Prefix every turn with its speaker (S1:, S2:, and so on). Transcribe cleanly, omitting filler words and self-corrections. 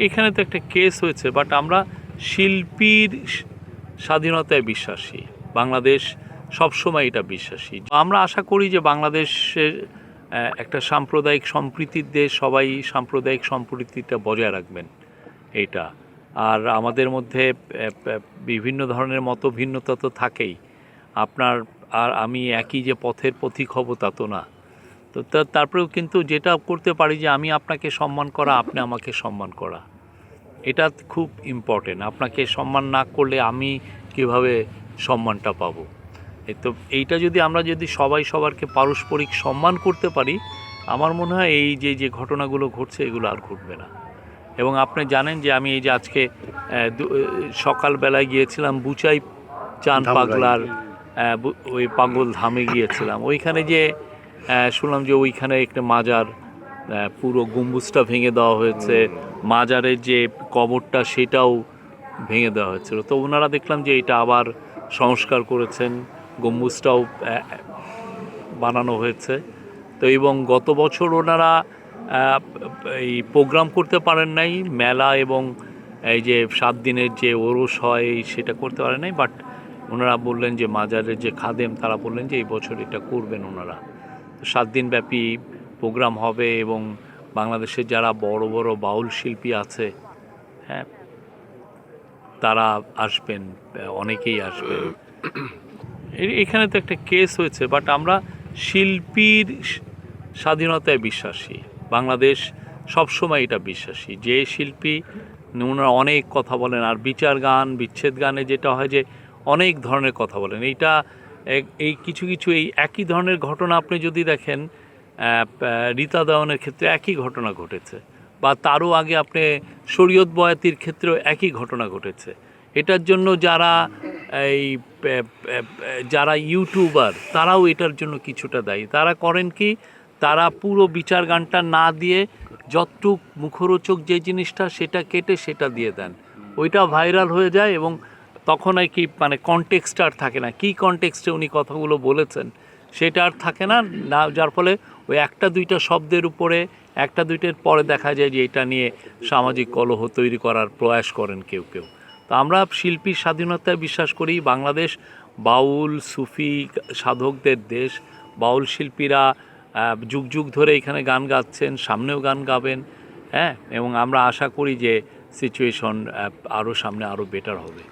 S1: এখানে তো একটা কেস হয়েছে, বাট আমরা শিল্পীর স্বাধীনতায় বিশ্বাসী। বাংলাদেশ সবসময় এটা বিশ্বাসী। আমরা আশা করি যে বাংলাদেশের একটা সাম্প্রদায়িক সম্প্রীতির দেশ, সবাই সাম্প্রদায়িক সম্প্রীতিটা বজায় রাখবেন এইটা। আর আমাদের মধ্যে বিভিন্ন ধরনের ভিন্নতা তো থাকেই। আপনার আর আমি একই যে পথের পথিক হব তা তো না। তো তারপরেও কিন্তু যেটা করতে পারি যে আমি আপনাকে সম্মান করা, আপনি আমাকে সম্মান করা, এটা খুব ইম্পর্টেন্ট। আপনাকে সম্মান না করলে আমি কিভাবে সম্মানটা পাবো? তো এইটা যদি আমরা সবাই সবারকে পারস্পরিক সম্মান করতে পারি, আমার মনে হয় এই যে ঘটনাগুলো ঘটছে এগুলো আর ঘটবে না। এবং আপনি জানেন যে আমি এই যে আজকে সকালবেলায় গিয়েছিলাম বুচাই চান পাগলার ওই পাগল ধামে গিয়েছিলাম। ওইখানে যে শুনলাম যে ওইখানে একটা মাজার, পুরো গম্বুজটা ভেঙে দেওয়া হয়েছে, মাজারের যে কবরটা সেটাও ভেঙে দেওয়া হয়েছিল। তো ওনারা দেখলাম যে এটা আবার সংস্কার করেছেন, গম্বুজটাও বানানো হয়েছে। তো এবং গত বছর ওনারা এই প্রোগ্রাম করতে পারেন নাই, মেলা এবং এই যে 7 দিনের যে ওরস হয় সেটা করতে পারেন নাই, বাট ওনারা বললেন যে মাজারের যে খাদেম তারা বললেন যে এই বছর এটা করবেন ওনারা। 7 দিনব্যাপী প্রোগ্রাম হবে এবং বাংলাদেশের যারা বড় বড় বাউল শিল্পী আছে, হ্যাঁ, তারা আসবেন, অনেকেই আসবেন। এখানে তো একটা কেস হয়েছে, বাট আমরা শিল্পীর স্বাধীনতায় বিশ্বাসী। বাংলাদেশ সবসময় এটা বিশ্বাসী। যে শিল্পী ওনারা অনেক কথা বলেন, আর বিচার গান বিচ্ছেদ গানে যেটা হয় যে অনেক ধরনের কথা বলেন। এইটা এই কিছু এই একই ধরনের ঘটনা আপনি যদি দেখেন, রীতা দেওয়ানের ক্ষেত্রে একই ঘটনা ঘটেছে, বা তারও আগে আপনি শরীয়ত বয়াতির ক্ষেত্রেও একই ঘটনা ঘটেছে। এটার জন্য যারা ইউটিউবার তারাও এটার জন্য কিছুটা দায়ী। তারা করেন কি, তারা পুরো বিচার গানটা না দিয়ে যতটুক মুখরোচক যে জিনিসটা সেটা কেটে সেটা দিয়ে দেন, ওইটা ভাইরাল হয়ে যায় এবং তখন আর কি মানে কনটেক্সট আর থাকে না, কী কনটেক্সটে উনি কথাগুলো বলেছেন সেটা আর থাকে না, যার ফলে ওই একটা দুইটা শব্দের উপরে, একটা দুইটার পরে দেখা যায় যে এটা নিয়ে সামাজিক কলহ তৈরি করার প্রয়াস করেন কেউ। তো আমরা শিল্পীর স্বাধীনতায় বিশ্বাস করি। বাংলাদেশ বাউল সুফি সাধকদের দেশ। বাউল শিল্পীরা যুগ ধরে এখানে গান গাচ্ছেন, সামনেও গান গাবেন, হ্যাঁ, এবং আমরা আশা করি যে সিচুয়েশন সামনে আরও বেটার হবে।